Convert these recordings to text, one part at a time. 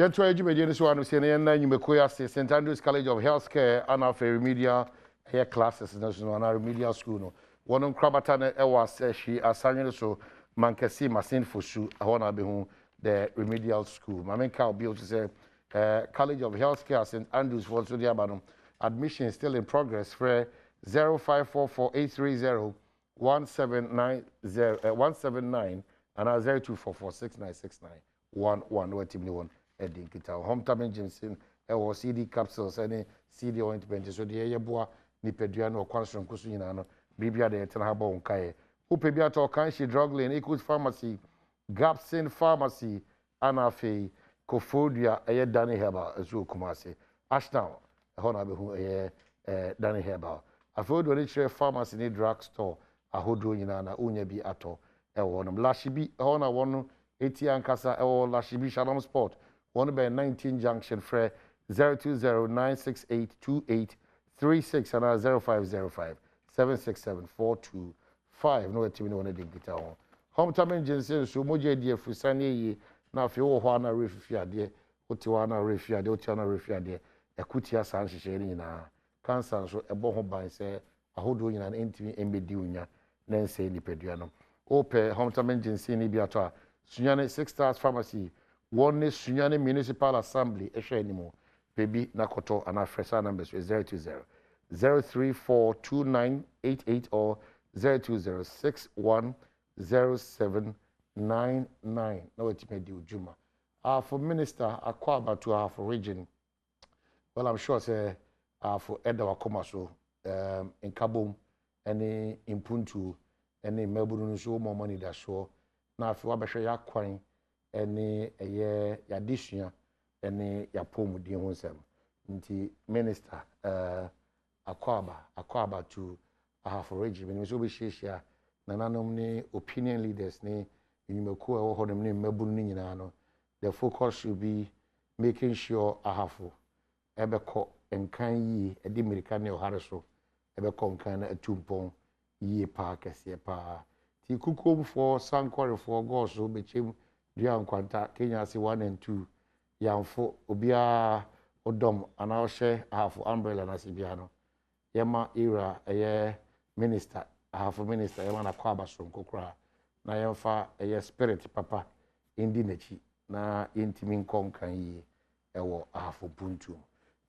Yet try to be so I'm saying you may St. Andrews College of Healthcare and of remedial hair classes national and remedial school. No. One on Krabatana was she assigned so Mankasi Masin Fushu, I want to be home the remedial school. My main cow bill to say College of Healthcare St. Andrews for Sudiabanum. Admission is still in progress for 0544-830-179 and 0244-6969-11. What team you want? Eddie Kita. Home Tamin Jensen, or CD capsules, any CD ointment. So the Ayabua, Nipeduano, Quanstrom Kusunano, Bibia de Tanhabo Kaye. Who Pebiato Kanshi Drug Lane, Equals Pharmacy, Gov't Pharmacy, Anafe, Kofodia, Aye Danny Herbal, Azu Kumasi, Ashtown, Honabu, Danny Herbal. I've heard when it's a pharmacy in a drugstore, a hodo yinana, Unyabi Ato, Elwonum, Lashibi, Hona one, Etian Casa, or Lashibi Shalom Sport. 1 junction for 020-968-2836 and 0505-767-425. No team no need to on. Home time Jensen so moje die fusani na fe wo ho na refiade otiwana refiade otiwana refiade ekutia san hihye ni na cancer so ebo ho ban se ahodo nyina na entimi embedi unya na nse nipedua no ope home time Jensen ni biato a sunyane 6 stars pharmacy one Sunyani Municipal Assembly, Eshenimo, baby Nakoto, and our first numbers is 020-034-2988 or 020-610799. No, it may do, Juma. For Minister, Akwaba to our for region. Well, I'm sure, say, for Edawa Komaso, in Kabum, any in Puntu, any Melbourne, so more money that show. Now, if you want to share coin, any a addition any ya pomu di honsem nti minister akwaba to half regime ni so be share na nanom ni opinion leaders ni nyimeko e wo hodom ni mabunu ni nyina no the focus should be making sure ahafo ebeko enkan yi edi america ne ohare so ebeko nkan na atumpon yi pa kese pa ti kukom for sankore for go so be chem Dian Quanta, Kenya 1 and 2, Yamfo, Ubia, Odom, and I'll share half umbrella Nasibiano. Yama era, a year minister, half a minister, Yamana Kwabas from Kokra, Nayamfa, a year spirit, Papa, Indinechi, na intimin concan ye, a war half of Puntu.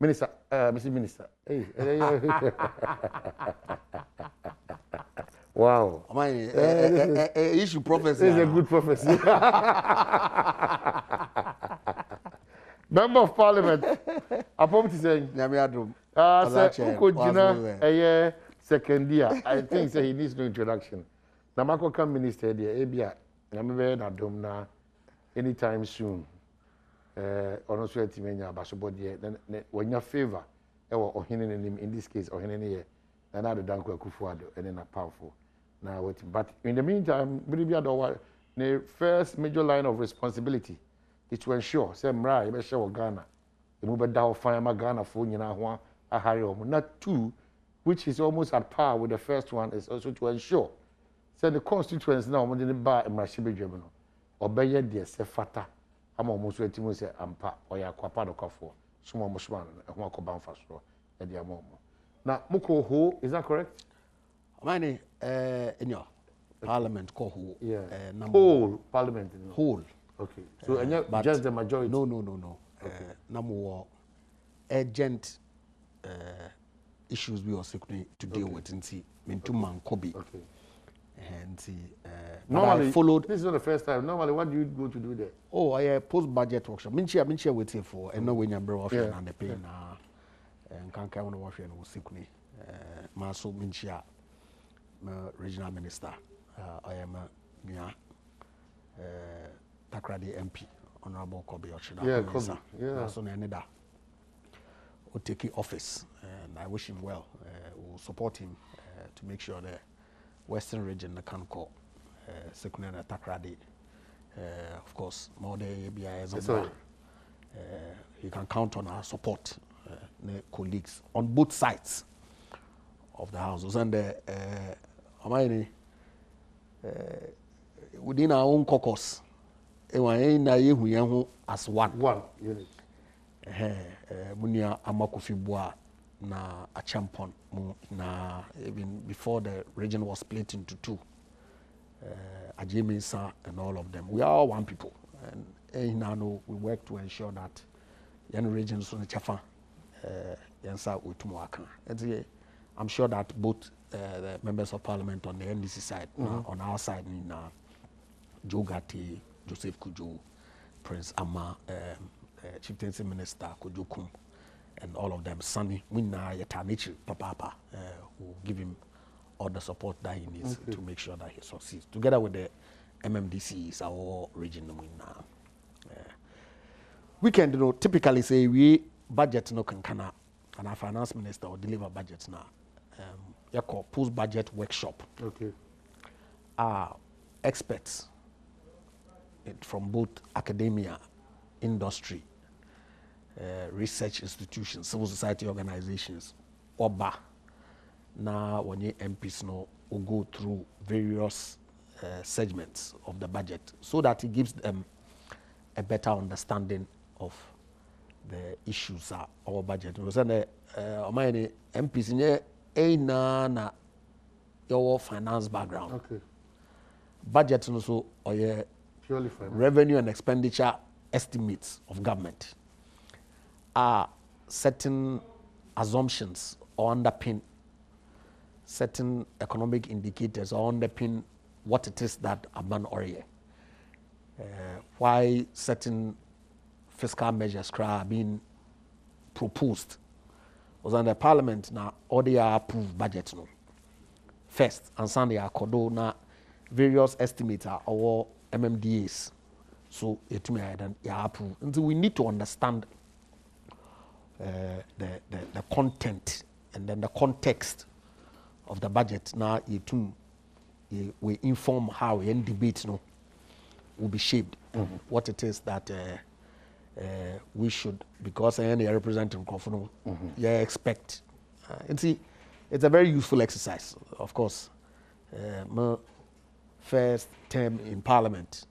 Minister, Mr. Minister, hey, wow. My issue prophecy. This is a good prophecy. Member of Parliament. Upon to say, Adom. Sir, second year. I think say he needs no introduction. Namako come minister there, Abia. Adom na anytime soon. Ono so etimenya basobodie. Then when your favor, in this case, or in another Danko Kufuado, and then a powerful. Now, but in the meantime, the first major line of responsibility is to ensure, say, Mra, you show Ghana, the move down fire Ghana for you a hurry. Not two, which is almost at par with the first one, is also to ensure, say, the constituents now, when they buy a Mashibi German, or Bayer, dear, say, Fata, I'm almost waiting to say, Ampa, or Yaquapado Kafo, Sumo Mushman, and Wako Banfastro, and the Amomo. Now, Muko Ho, is that correct? Mine, in your parliament, Kohu. Yeah. Whole parliament. Whole. Okay. So, just the majority? No. Okay. Number urgent issues we are seeking to deal with in see Mintuman Kobi. Okay. And see. Normally, I followed. This is not the first time. Normally, what do you go to do there? Oh, I post-budget workshop. Minchia waiting for, and no when you're brought and the pay now. And can't count on washing and sick me. Maso Minchia. Regional Minister, I am Takradi MP, Honorable Kobe Ochida. Yeah, Kobe. Yeah. So Neneda will take office, and I wish him well. We'll support him to make sure the Western region can call Sekunena Takradi. Of course, more the ABI he can count on our support, colleagues on both sides of the houses and within our own caucus, na yehu yehu as one unit munia amakofi boa na a champion na even before the region was split into two, Ajimisa and all of them, we are all one people, and now we work to ensure that young regions on the chafa yansa utumwaka. And I'm sure that both the members of parliament on the NDC side, on our side, Gov't, Joseph Kujo, Prince Ama, Chieftaincy Minister Kujo Kum, and all of them, Sunny, Winna Yatanichi, Papa, will give him all the support that he needs to make sure that he succeeds. Together with the MMDCs, our region, we can, typically say we budget no can and our finance minister will deliver budgets now. Called post-budget workshop. Experts from both academia, industry, research institutions, civil society organizations, OBA. Now, when you MPs know, will go through various segments of the budget so that it gives them a better understanding of the issues of our budget. We say MPs na your finance background. Budget also or purely finance. Revenue and expenditure estimates of government are certain assumptions or underpin certain economic indicators or underpin what it is that a man or why certain fiscal measures are being proposed. Was under parliament now all they are approved budget no first and Sunday are na various estimates are our MMDAs, so it may approve. And so we need to understand the content and then the context of the budget. Now we inform how we debate no will be shaped. What it is that we should, because any representing Kofono, expect. And see, it's a very useful exercise, of course. My first term in Parliament,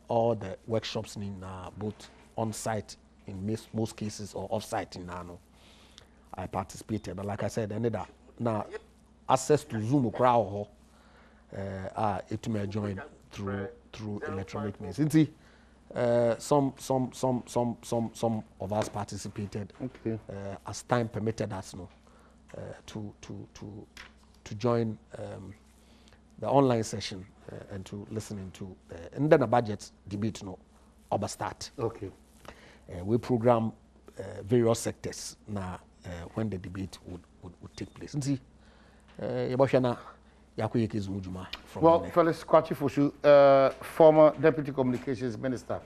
all the workshops in both on site in most cases or off site in Nano, I participated. But like I said, now access to Zoom crowd, it may join through electronic means. See, some of us participated as time permitted us to join the online session and to listen into and then a budget debate over start. We program various sectors now when the debate would take place. And see, well, Felix Kwachi-Foshu, former Deputy Communications Minister,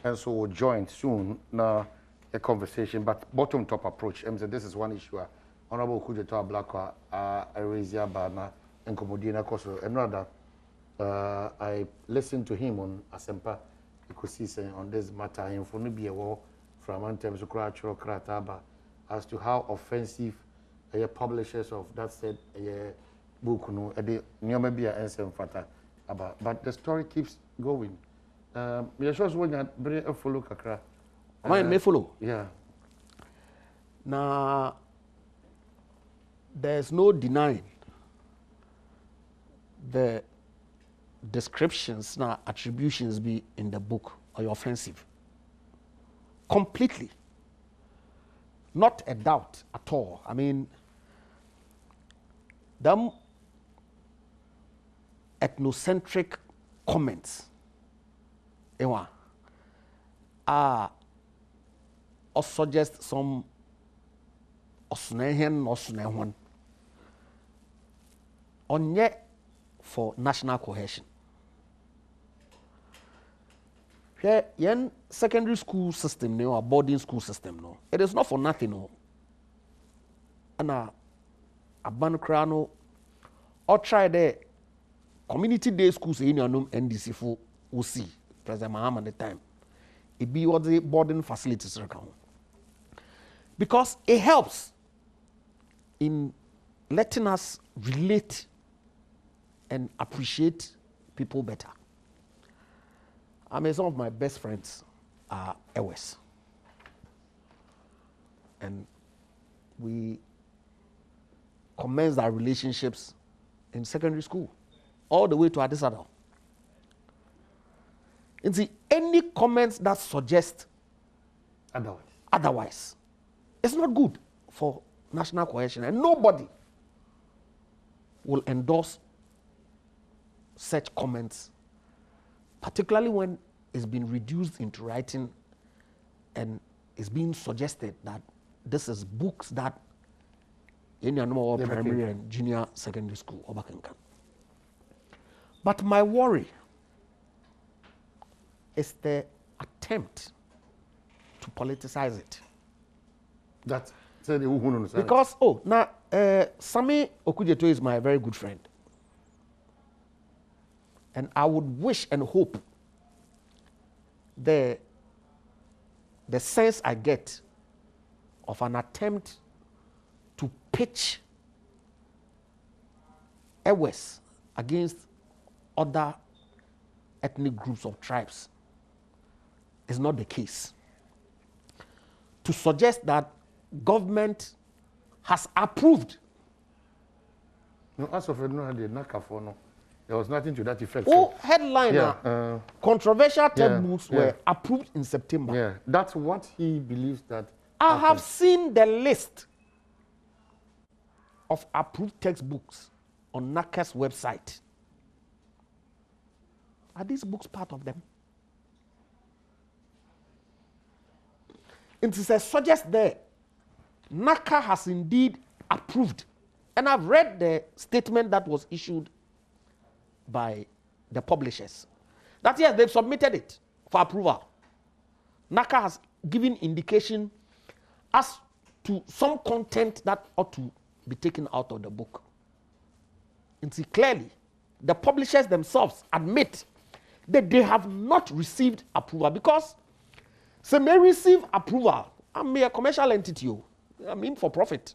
and so will join soon now a conversation, but bottom top approach. This is one issue. Honorable Kujeta Blakwa, Erezia Bana, and Komodina Koso. Another, I listened to him on Asempa Ikusi on this matter. And for me, be a war from Antem Sukratro Krataba as to how offensive publishers of that said book no nyomabia ensem fata about, but the story keeps going. Me sure when you bring a follow kakra. Mine may follow. Yeah. Now there's no denying the descriptions now attributions be in the book are offensive. Completely. Not a doubt at all. I mean, them ethnocentric comments or suggest some osnehen on yet for national cohesion. Here, yen secondary school system no or boarding school system no. It is not for nothing no. And a bankra or try the community day schools in your NDC for will see President Mahama at the time. It be what the boarding facilities account. Because it helps in letting us relate and appreciate people better. I mean, some of my best friends are Ewes. And we commenced our relationships in secondary school, all the way to Addis Ababa. And see, any comments that suggest otherwise, it's not good for national cohesion, and nobody will endorse such comments, particularly when it's been reduced into writing and it's being suggested that this is books that in your primary and junior secondary school. But my worry is the attempt to politicize it. That's because now Sami Okujeto is my very good friend, and I would wish and hope the sense I get of an attempt to pitch Ewes against other ethnic groups of tribes is not the case. To suggest that government has approved. No, as of no, there was nothing to that effect. Oh, headline. Controversial textbooks were approved in September. Yeah, that's what he believes that. I have seen the list of approved textbooks on NACA's website. Are these books part of them? It suggests there, NACA has indeed approved. And I've read the statement that was issued by the publishers. That yes, they've submitted it for approval. NACA has given indication as to some content that ought to be taken out of the book. And see, clearly, the publishers themselves admit that they have not received approval, because they may receive approval. I'm a commercial entity. I mean for profit.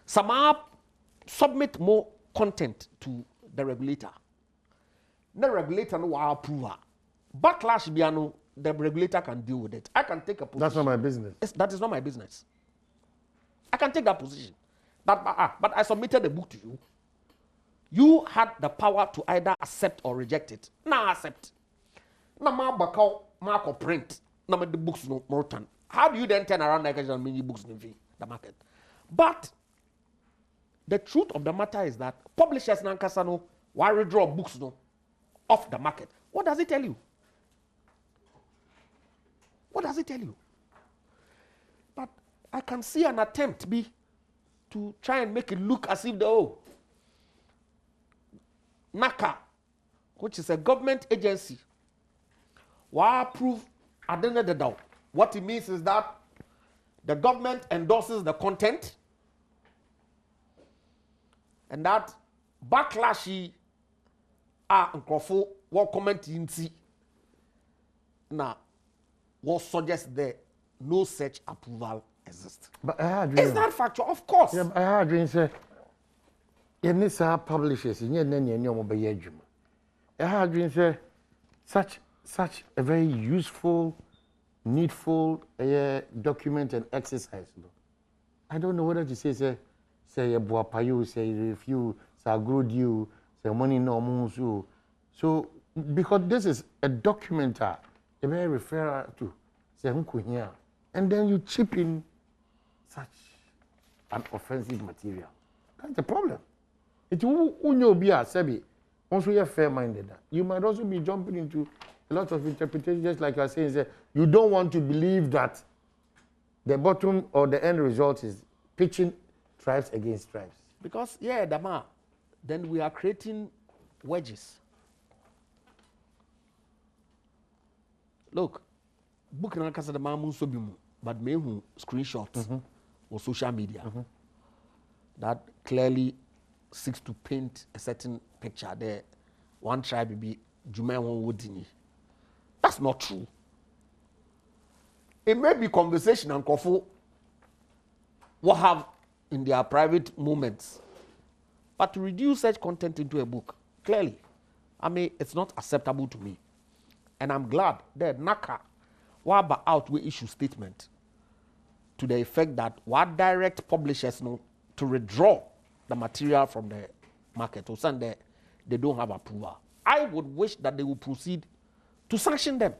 Some submit more content to the regulator. The regulator no approval. Backlash biano, the regulator can deal with it. I can take a position. That's not my business. That is not my business. I can take that position. But I submitted the book to you. You had the power to either accept or reject it. Now accept. Now mark print. Now the books no more turn. How do you then turn around and many books in the market? But the truth of the matter is that publishers nankasano why withdraw books no off the market. What does it tell you? What does it tell you? But I can see an attempt to try and make it look as if the NACA, which is a government agency, will approve at the end of the day. What it means is that the government endorses the content, and that backlashy what comment in see now what suggests there no such approval exists. But I had is that factual? Of course. Yeah, I had dreams. You publishers in your I had dreams. Such a very useful, needful document and exercise. I don't know whether to say Buapayu, say review, say good you, say money no moves. So because this is a document you may refer to say here, and then you chip in such an offensive material. That's the problem. It will be a sebi. Once we are fair-minded, you might also be jumping into a lot of interpretations, just like I was saying, you don't want to believe that the bottom or the end result is pitching tribes against tribes. Because, Dama, then we are creating wedges. Look, book na kasa the mamun so bimu, but me who screenshots or social media that clearly seeks to paint a certain picture there. One tribe be Juma one woodini. That's not true. It may be conversation and Kofu will have in their private moments, but to reduce such content into a book, clearly, I mean, it's not acceptable to me. And I'm glad that NACA waba out we issue statement to the effect that what direct publishers know to withdraw the material from the market or send they don't have approval. I would wish that they would proceed to sanction them.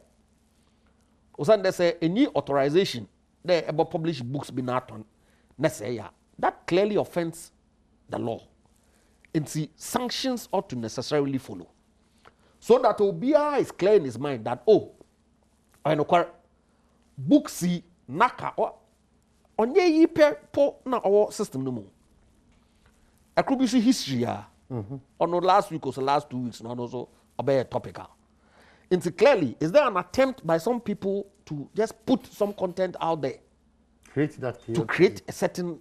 Or send they say any authorization they ever publish books be not on that clearly offends the law. And see, sanctions ought to necessarily follow. So that Obia is clear in his mind that, oh, I know book see naka or on ye po na our system no more. A could be history on the last week or the last 2 weeks, no also about topical. And see, clearly, is there an attempt by some people to just put some content out there? To create a certain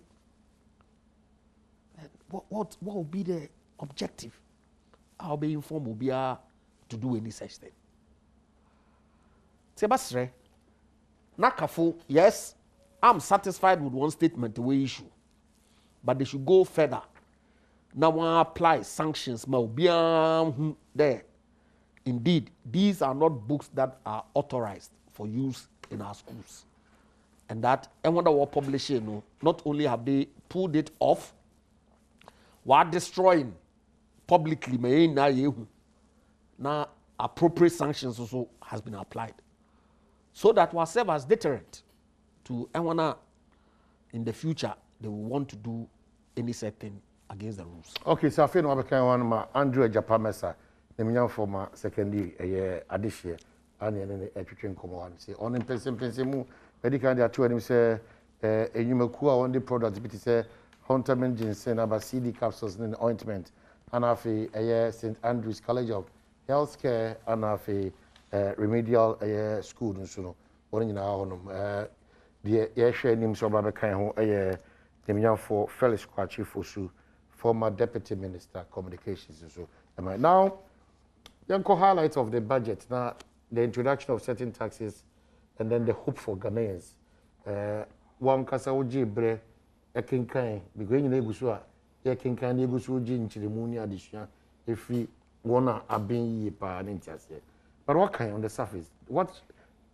what will be the objective? I'll be informed will be to do any such thing. Sebasre, Nakafo, yes, I'm satisfied with one statement the way issue, but they should go further. Now one apply sanctions there. Indeed, these are not books that are authorized for use in our schools. And that, and when they were publishing, not only have they pulled it off, while destroying publicly, now appropriate sanctions also has been applied. So that will serve as deterrent to anyone in the future they will want to do any certain against the rules. Okay, so I feel no one Andrew Japamesa, the million former secondary addition, and a teaching command. Say on in Mpensenpensenmu, medical there two and say a Yumakua on the product, but say Hunterman ginseng about CD capsules and ointment, and have a St. Andrew's College of Healthcare, and have a remedial school, and so on in our the air sharing so Babakan, the million for Felix Kwachi Fosu, former Deputy Minister Communications. And so now, the highlights of the budget now, the introduction of certain taxes, and then the hope for Ghanaians. One Kasauji Bre. Ekinkan because you nebusu a ekinkan nebusu oji nchirimuni addition if we wanna abin ye pa ntiase. But what kind on the surface? What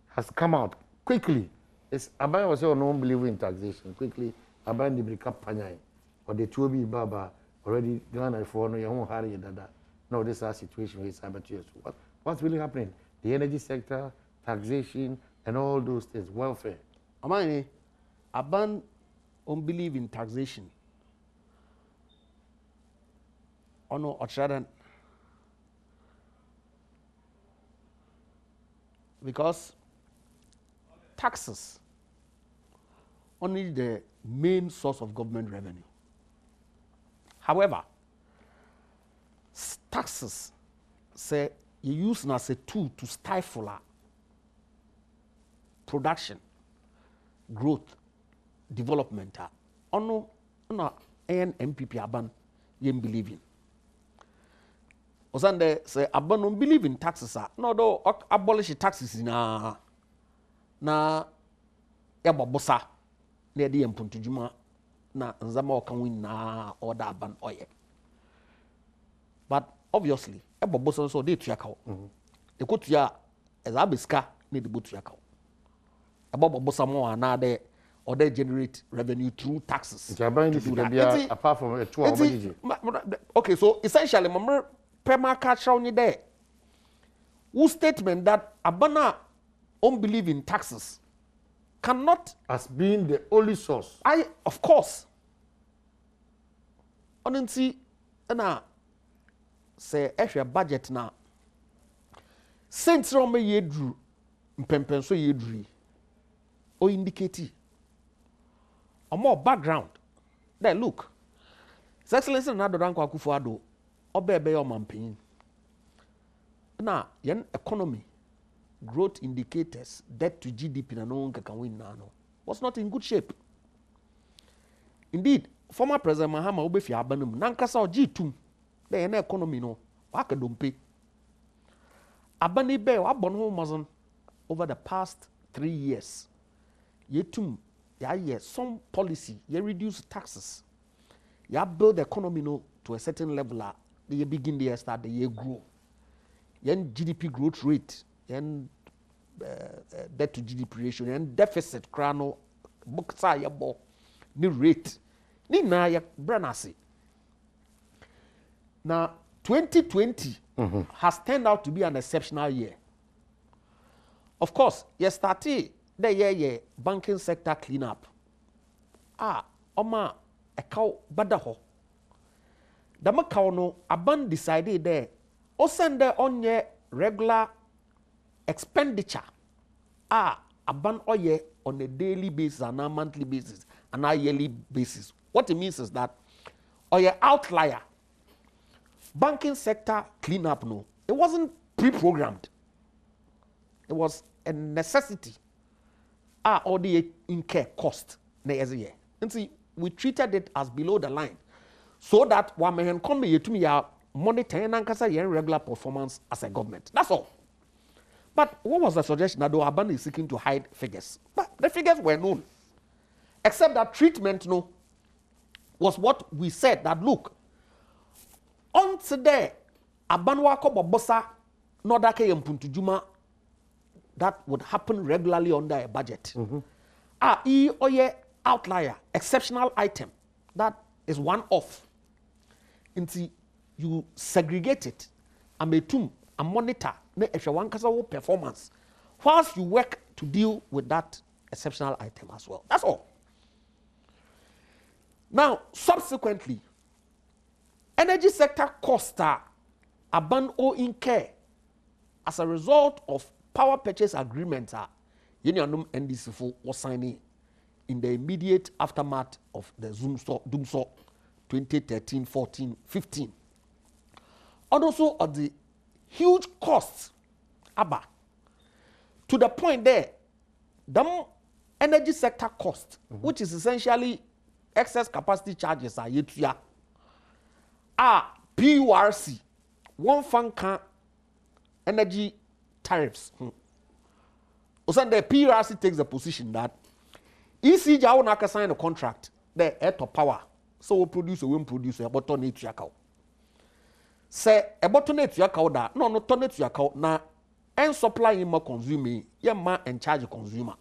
has come out quickly is Aban was no believe in taxation. Quickly Aban the brika panyai or the 2B baba already Ghana for no your hurry dada. No, this is a situation with cyber. What's really happening? The energy sector, taxation, and all those things, welfare. Amani Aban unbelieve in taxation. Or no, or because taxes only the main source of government revenue. However, taxes say you use as a tool to stifle production, growth, development. Ono NPP aban yem believe in. Osande say aban don't believe in taxes. No do abolish taxes na yabobosa na de yempuntujuma na nzama okanwin na order aban oye. But obviously yabobosa so dey tuaka. E kotua ezabeska na de botuaka. Yabobosa mo na de or they generate revenue through taxes. Apart from a 2 okay, so essentially, my perma there. Whose statement that Abana unbelieve in taxes cannot as being the only source. Of course. Honestly, na say extra budget na. Since Rome yedru, mpempenso yedru, o indicate. A more background. Then look. His Excellency Nado Danko Akufo-Addo, obebe your mampin. Now, yen economy, growth indicators, debt to GDP na no can win now. Was not in good shape. Indeed, former President Mahama Obefi Abanum, nankasa o G2, the economy no, waka dompe. Abani be wa bonho mazon over the past 3 years. Yetum yeah, some policy, you reduce taxes. You build the economy no, to a certain level. You begin the year start the year grow. Then GDP growth rate yen debt to GDP ratio yen deficit krano buksa yabo ni rate ni na ya branasi. Now 2020 has turned out to be an exceptional year. Of course, yesterday the year banking sector cleanup. Oma a cow badaho. The Macau no aban decided there. O send there on your regular expenditure. Aban oye on a daily basis and a monthly basis and a yearly basis. What it means is that oye outlier. Banking sector cleanup no. It wasn't pre-programmed. It was a necessity. All the incur cost na year. And see, we treated it as below the line, so that one may come to me monitoring and regular performance as a government. That's all. But what was the suggestion that the Aban is seeking to hide figures? But the figures were known, except that treatment no was what we said that look. On today, Aban wako bobosa no dake yempuntu juma that would happen regularly under a budget. Oye outlier, exceptional item, that is one off. Until you segregate it, and monitor performance, whilst you work to deal with that exceptional item as well. That's all. Now, subsequently, energy sector costs are aban o incur as a result of power purchase agreements Yenyanum NDC was signing in the immediate aftermath of the Doomsaw 2013, 14, 15. And also of the huge costs to the point there, the energy sector cost, which is essentially excess capacity charges PURC, one funka energy tariffs. The PURC takes the position that ECG will sign a contract, the air to power, so we produce or won't produce a bottle need to account. Say a bottle need to account that no turn to account now and supply him more consuming, ma and charge a consumer.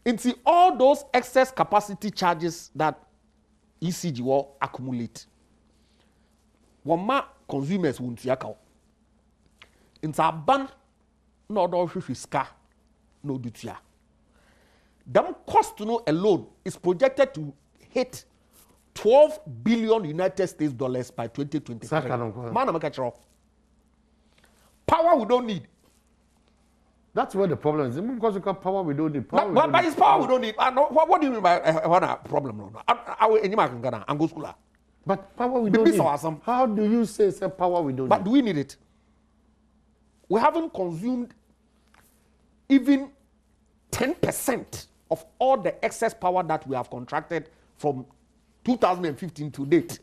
Into all those excess capacity charges that ECG will accumulate. One ma consumers won't account. Into a ban no do fiska no dutia. Them cost no alone is projected to hit 12 billion United States dollars by 2023. Power we don't need. That's where the problem is. Because we got power we don't need. But it's power we don't need. What do you mean by what problem? No, I go school. But power we don't need. How do you say power we don't need? But do we need it? We haven't consumed even 10% of all the excess power that we have contracted from 2015 to date.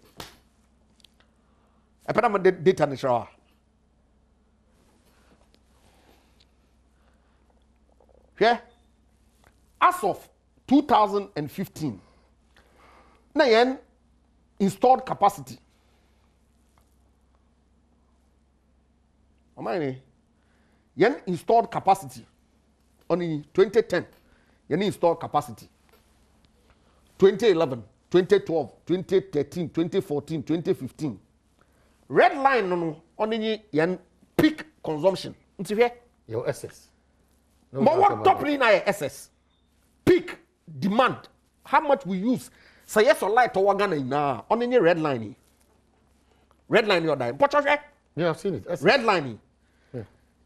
I put my data in the shower. Yeah? As of 2015, now installed capacity. Yen installed capacity on 2010. Yen installed capacity. 2011, 2012, 2013, 2014, 2015. Red line on yen peak consumption. Your SS. But what top line are SS? Peak demand. How much we use? Say yes or light to Wagana na on any red line. Red line your dime. Yeah, I've seen it. SS. Red lining.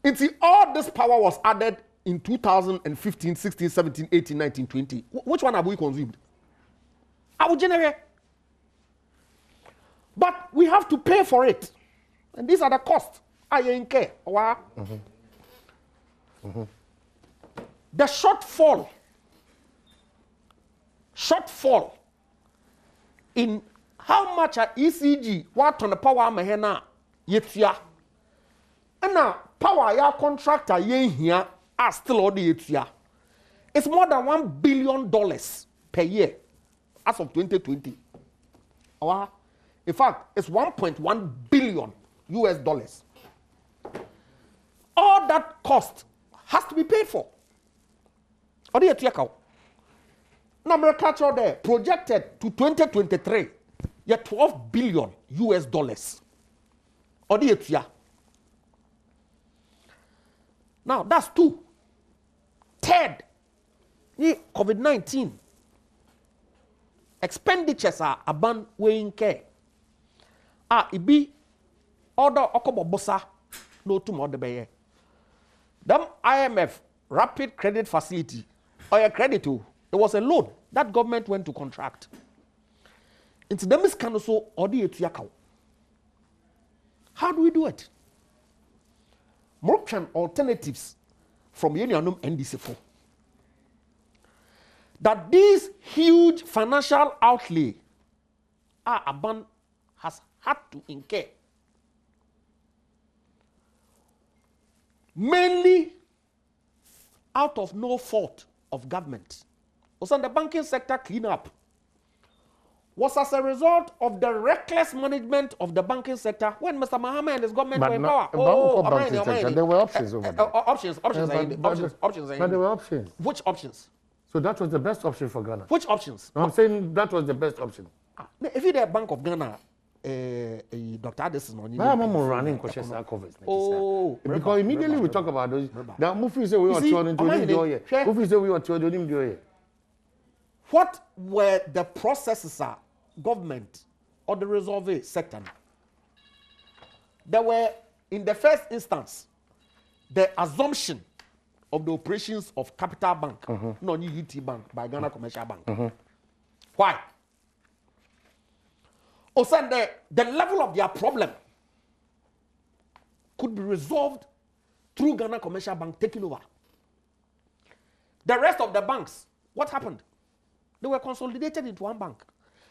Until all this power was added in 2015, 16, 17, 18, 19, 20. Which one have we consumed? Our generate. But we have to pay for it. And these are the costs. I incur. The shortfall in how much a ECG, what on the power mahena, yetia. And now, power ya contractor yen here are still all the yetia. It's more than $1 billion per year as of 2020. In fact, it's 1.1 billion US dollars. all that cost has to be paid for. Or the Etiaka. America there projected to 2023, yeah, 12 billion US dollars. Or the Etia. Now that's two. Third, COVID-19 expenditures are aban weighing care. It be order okobobosa no to more the baye. Them IMF rapid credit facility or a credit to it was a loan that government went to contract. Into them is kind of so or the yakao. How do we do it? More alternatives from Union NDC4. That these huge financial outlay Aban has had to incur. Mainly out of no fault of government. Was on the banking sector cleanup was as a result of the reckless management of the banking sector when Mr. Mahama and his government were in power. There were options over there. Options. But there were options. Which options? So that was the best option for Ghana. Which options? No, I'm saying that was the best option. If you're the Bank of Ghana, Dr. Addison on you. I'm running questions are covered. Oh, because immediately we talk about those. Now, Mufi say we are turning to him. Mufi say we are turning him. What were the processes government or the resolve sector? There were, in the first instance, the assumption of the operations of Capital Bank, not UT Bank, by Ghana Commercial Bank. Why? Also, the level of their problem could be resolved through Ghana Commercial Bank taking over. The rest of the banks, what happened? They were consolidated into one bank.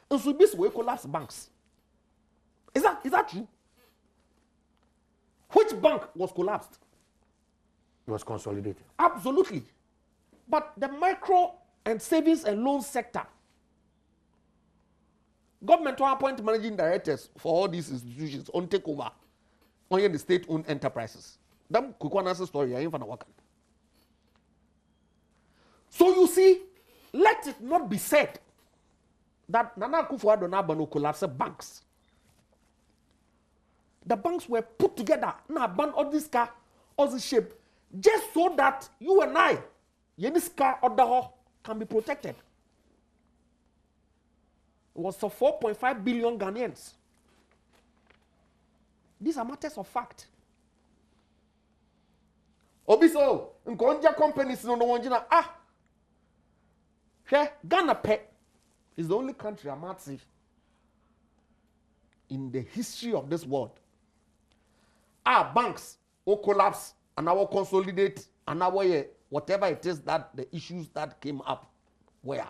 And so this way collapsed banks. Is that true? Which bank was collapsed? It was consolidated. Absolutely. But the micro and savings and loan sector, government will appoint managing directors for all these institutions on takeover on the state-owned enterprises. That Kukwanasa story, I ain't gonna work. So you see, let it not be said that Nana Akufo-Addo Nabano collapsed banks. The banks were put together, now ban all this car, all this shape, just so that you and I, this car or the can be protected. It was for 4.5 billion Ghanaians. These are matters of fact. Obiso, nkonja companies no wanjina Ghana Pet is the only country I'm at see in the history of this world. Our banks will collapse and I will consolidate and I will whatever it is that the issues that came up were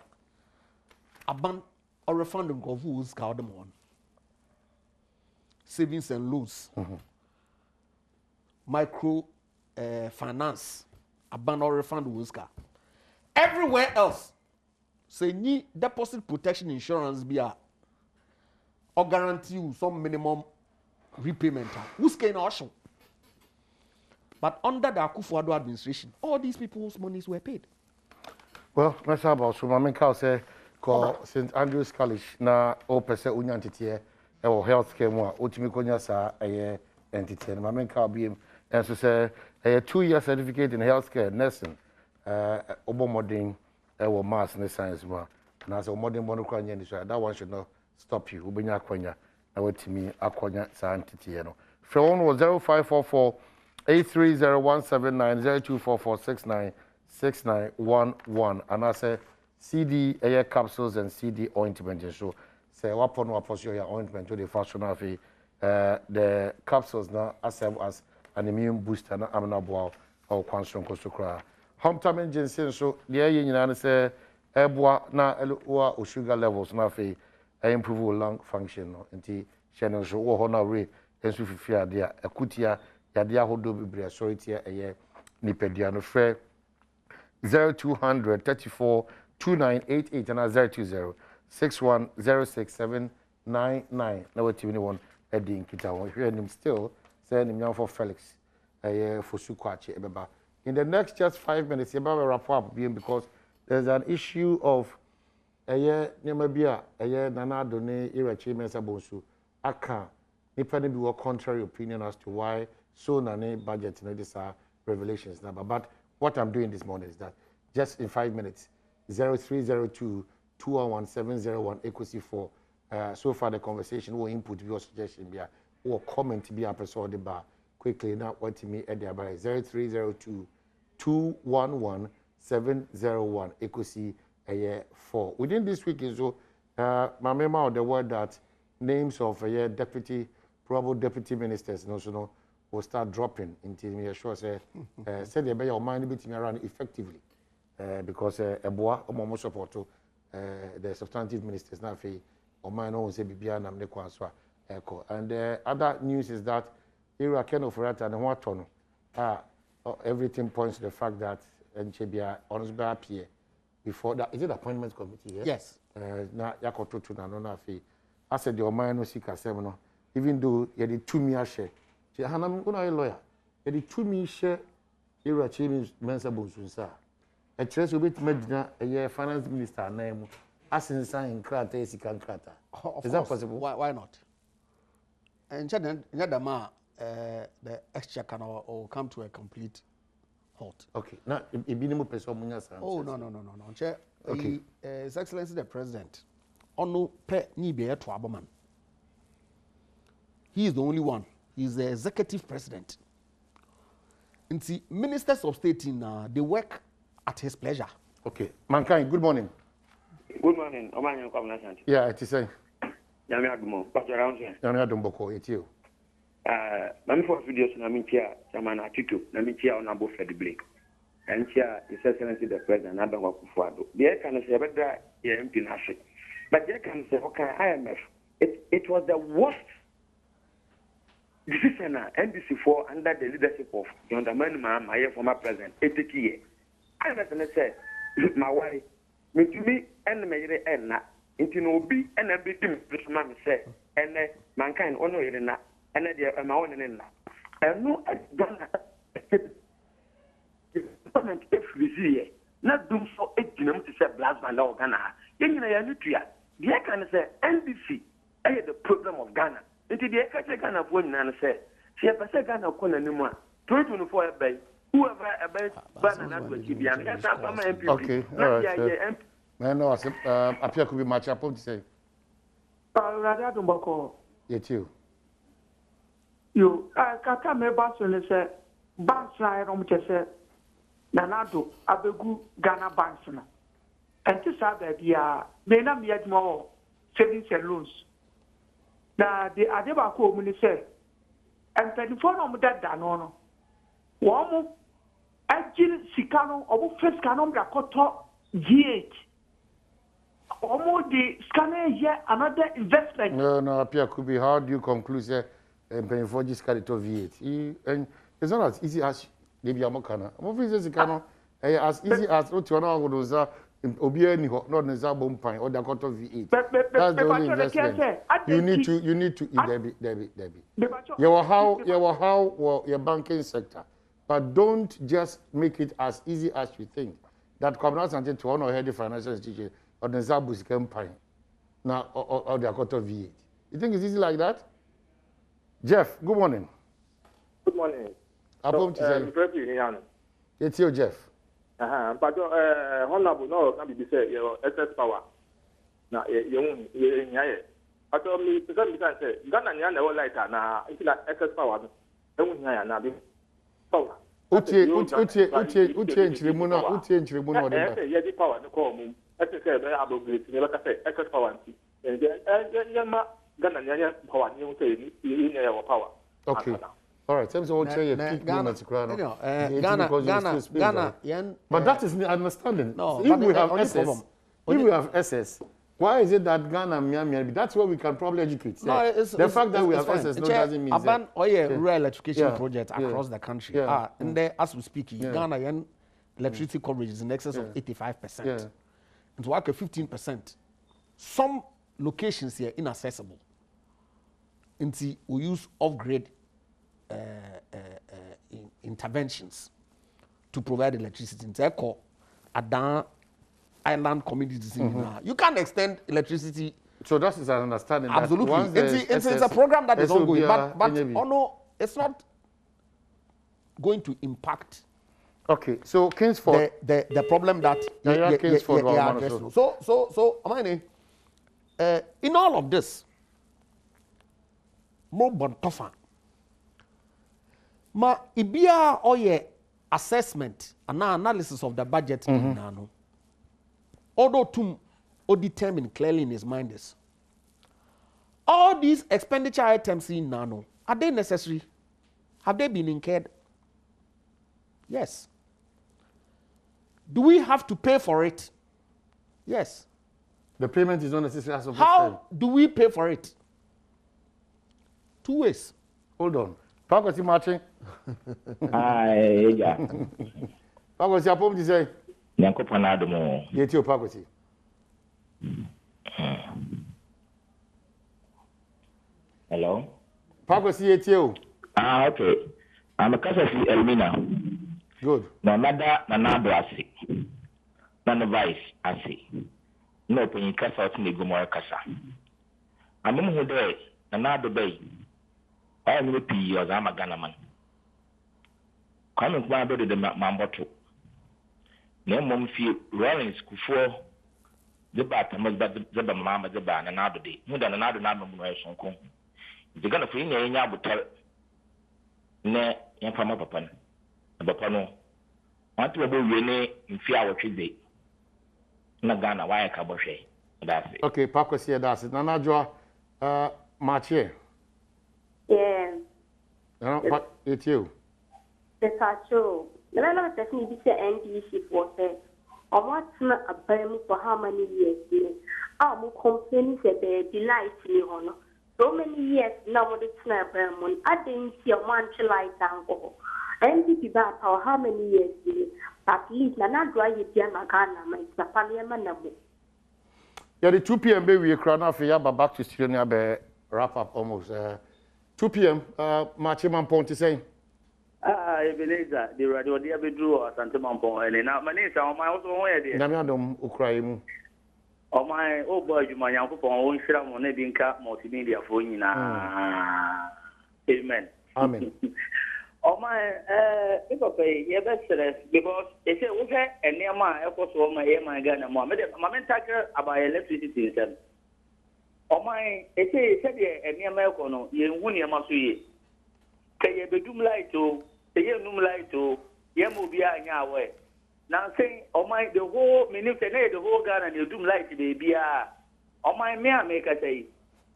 a bank or refunding of who's called them on savings and loans, micro finance, a ban or refund who's everywhere else. Say ni deposit protection insurance be or guarantee you some minimum repayment. Who's can also? But under the Akufo-Addo administration, all these people's monies were paid. Well, let's have about so my cow say call St. Andrew's College na o pese unyantete e wo healthcare mu a otimi konya sa entity na my cow be and so say a 2-year certificate in healthcare nursing obo modern or maths and science more. And as a modern monoquanya, that one should not stop you. Ubenya Quanya, I went to me, Aquanya Santitiano. Phone was 0544 830 0244 6911. And I say CD air capsules and CD ointment. So say, what one was your ointment to the fashion of the capsules now as an immune booster. And I'm not bow or constant cosocra. Hometown engine so the air you say eboa na eloa o sugar levels na fe improve lung function no nti channel so wo ho na re ensu fifia dia akutia yade ahodo bibre sorry tia eye nipadua no frɛ 0200 34 2988 and 020 6106 799 na watimi ne won edi nkita won hwe nim still say nim yan for Felix for Sukwachi Ebeba. In the next just 5 minutes, Ebaba wrap up because there's an issue of Nemabia, Nana Done, Irachi Mensa Bonsu, Aka, Nipani be contrary opinion as to why so Nane budget, these are revelations now. But what I'm doing this morning is that just in 5 minutes, 0302 211 equity 4. So far the conversation will input your suggestion be or comment be a person the bar quickly now what me at the bar 0302 211 701 equity 4. Within this week is so my memo on the word that names of probable deputy ministers no will start dropping into me sure say said they be your mind bit me around effectively because eboa omo support the substantive ministers now fe o man no say bibia nam ne kwanso echo. And the other news is that Ira Ken of Rata and Watono everything points to the fact that Nchebia honestly appear before that. Is it appointment committee? Yeah? Yes. Na yakoto to na no na fe. I said the man no sika sem no even though you did 2 million share. She hanam una lawyer. You did 2 million share Ira Chimi Mensa Bunsunsa. A trace will be a finance minister name as in sign crata sika crata. Is that possible? Why not? And Nadama the exchequer will come to a complete halt. Okay. Now, oh, no. Okay. His Excellency the President, Onu pe ni be to Aboman. He is the only one. He is the executive president. And see, ministers of state they work at his pleasure. Okay. Mankind, good morning. Good morning. Yeah, it is saying. Yami Adumo, Pastor around here. Yami Adumboko, it's you. Mami for videos na mintia Chairman Atitu, na mintia Honorable Fred Blake. And here His Excellency the President, Adom Kufuado. The can say better MP Nashi. But they can say, okay, IMF. It was the worst decision NDC for under the leadership of John Dramani my former president, 80 years. IMF said, my wife, me to me, and me and na. Into no be and a bit this man say, and mankind honor it na, and the amount in that. And no, government if we see not do for 8 to say blast by law Ghana. In Nutria, the can say NDC, I had the problem of Ghana. Into the Ghana of one and say, she has a Ghana of Konanuma, 2024 bay, whoever about banana will be an MP. Okay, all right. No, appear could be much upon to say. Yet you, Kaka me Basson say, Banks I don't say, Nanado, Abegu, Ghana Banks. And to say that ya may not be at more savings and loans. Now, the Adebako when say, and 24 of that Danono. Woman, Agil Sicano, or first canon Rakoto G8. Almost the scanner here, another investment. No, Appear could be. How do you conclude paying for this carry to V8? And it's not as easy as maybe a mokana. I'm as easy as what you know, those are Obiani, not Nezabum Pine or the court of V8. That's the only investment. You need to Debbie. You were how your banking sector. But don't just make it as easy as you think. That comes out to honor the financial institution. Or the Zabus campaign now, or the Akoto V8. You think it's easy like that? Jeff, good morning. Good morning. It's you, Jeff. But honorable, no, can be said, your excess power. Now, you I told me, because you can say, Ghana, you never like that. Now, it's like excess power. Don't you now be power. Uche Tribuna. Yeah, the power to call me. I think I will be like I say, excess power. And Ghana, power, you say, you know, power. Okay. All right. Terms of Ghana, but that is the understanding. No, if we have SS, why is it that Ghana, that's where we can probably educate. No, the fact that we have SS doesn't mean that. Rural electrification project across the country. And there, as we speak, Ghana electricity coverage is in excess of 85%. And to work 15%. Some locations here inaccessible. And we use off-grid interventions to provide electricity. Adan island communities. You can't extend electricity. So that is an understanding. Absolutely. That it's a program that is ongoing, but oh no, it's not going to impact. Okay, so Kingsford, the problem that Kingsford, so I mean, in all of this, more but tougher. Ma ibia oye assessment and analysis of the budget nano. Although to determine clearly in his mind is all these expenditure items in nano, are they necessary? Have they been incurred? Yes. Do we have to pay for it? Yes. The payment is not necessary as of this time. How do we pay for it? Two ways. Hold on. Pakwasi marching. Aye, yeah. Pakwasi, apom ti say. Nyankopon Adom. Yeti o Pakwasi. Hello. Pakwasi yeti o. Okay. I'm a Kasasi Elmina. Good. No nada na nado ase. Na no vice ase. No penyi kasa oti ne gumo kasa. Amum ho de na nado bay. Ay no pi yo za magana man. Kwame kwa do de mamboto. Na mom fi Rollins kufo de ba tamas ba de ba mama de ba na nado de. Mu da na nado na mum no sonko. De gana fi nya nya abutar. Na yan fama papa no. Papa no. Want to be winning in fear what you did. Na Ghana why ka bohwe. That's it. Okay, Pakwasi that's it. Nana Joa Marche. Yeah. No, what it's you. The Sacho. The Lord says me this NDC for say. I want a bam for how many years? I'm complaining that the delight me honor. So many years now with the snap on. I didn't see a man to light down go. NDP back for how many years? At least na dry you dear Magana, my parliament. Yeah, the 2 p.m. baby crown off here, but back to studio be wrap up almost. 2 p.m. Marchman Ponti saying. Ebenezer, the radio dear bedrew Santa Mampon, and now my name is on my own way. Namiadom Ukraimu. Oh, my old boy, you my young people, own shram on Nebin Cap multimedia for you now. Amen. Amen. Oh, my, if I pay, yeah, best because they say, okay, and near my efforts for my gun and Mohammed, my men tacker about electricity. Oh, my, it said, and near Melcono, you win your masu. Can you be doom light to the young light to Yamubia in your way? Now saying, oh my, the whole minute, the whole gun and you doom light to be oh my, may I make a say,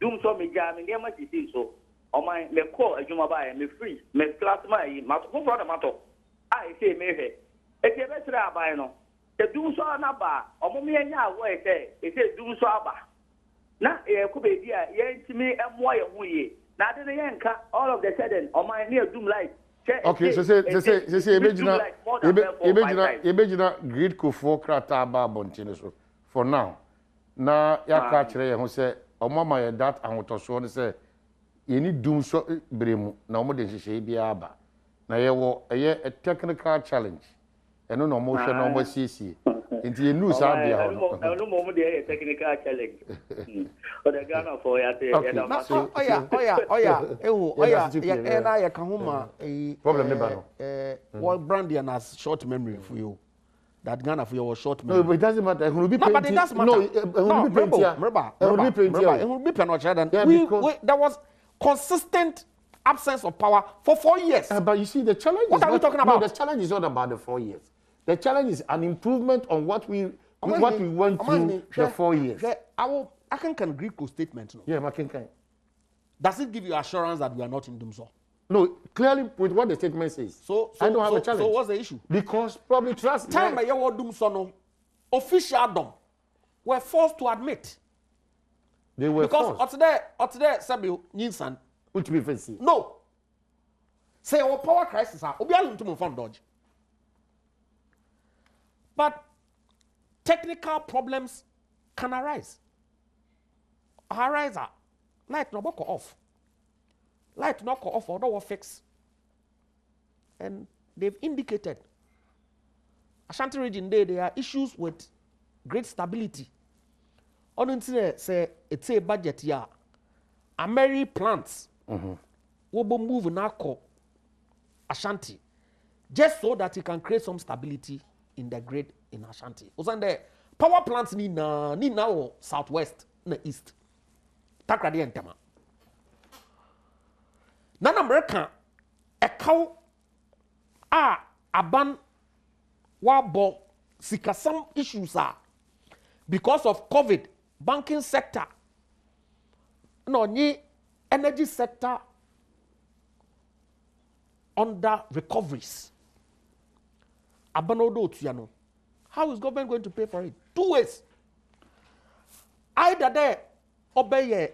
doom so me jam in the much is so. Oh my, me call a Jumaba, me free, me plasma, who brought a matter. I say, maybe. It's a better rabbi, no. The doom so anaba, or mommy and ya way say, it says doom so aba. Now, a could be yen to me and why we. Now, the yanka, all of the sudden, on my near doom light. Okay, so say, imagine grid ko for krata ba bontine so for now. Na ya ka kire ho say omama ye that ahotoso ne say ye ni doom so bremu na omo de hihye bia aba. Na ye wo a technical challenge. Eno no mo hwe no mo siesie. Nti ye news a bia ho. No mo de technical challenge. But the Ghana for ya say na ya ka homa problem ne ba no. What Brandian has short memory for you. That Ghana for your short memory. No, but it doesn't matter. It will be but it does matter. No, it will be plenty. It will be plenty. There was consistent absence of power for 4 years. But you see, the challenge what is are we talking about? No, the challenge is not about the 4 years. The challenge is an improvement on what we went through the 4 years. I can agree with statement. No? Yeah, I can. Does it give you assurance that we are not in Dumso? No, clearly with what the statement says. So I don't have a challenge. So what's the issue? Because probably trust. Time by your Dumso no, officialdom were forced to admit. They were because forced. Because today, Sabi Ninsan. Which be fancy. No. Say our power crisis are obialu to move dodge. But technical problems can arise. Light no go off. Light no go off or no fix. And they've indicated Ashanti region there are issues with great stability. On internet say it's a budget year. Ameri plants will be moving now Ashanti just so that it can create some stability in the grid in Ashanti. Osande power plants ni na southwest na east. Takradi and Tema. Nana America a cow aban wabo sika some issues are because of COVID, banking sector, no ni energy sector under recoveries. Abanodo Tiano. How is government going to pay for it? Two ways. Either they obey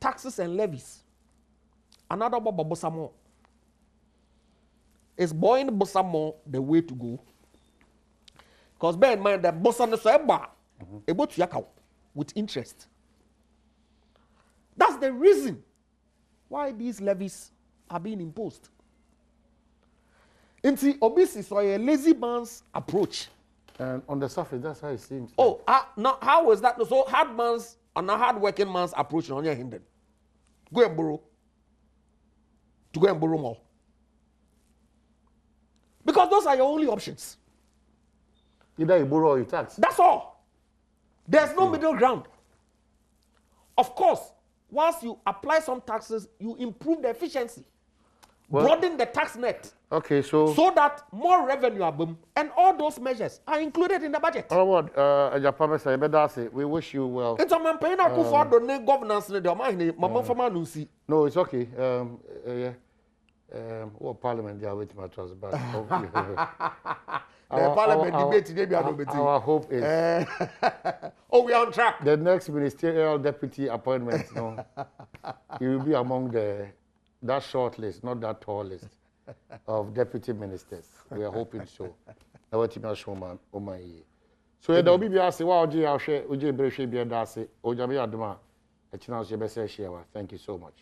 taxes and levies. Another Bosamo is buying Bosamo the way to go. Because bear in mind that Bosamo is able to yak out with interest. That's the reason why these levies are being imposed. Into obesity, so a lazy man's approach. And on the surface, that's how it seems. Oh, now how is that? So hard man's and a hard working man's approach on your hindered. Go and borrow. To go and borrow more. Because those are your only options. Either you borrow or you tax. That's all. There's no middle ground. Of course, once you apply some taxes, you improve the efficiency. Well, broaden the tax net. Okay, so that more revenue are boom, and all those measures are included in the budget. Oh, what? We wish you well. It's a man paying out for the governance. No, it's okay. What parliament they are waiting for us, but parliament debate today. Our hope is. We are on track. The next ministerial deputy appointment, he will be among that short list, not that tall list of deputy ministers. We are hoping so. So there will be a say, wow, Thank you so much.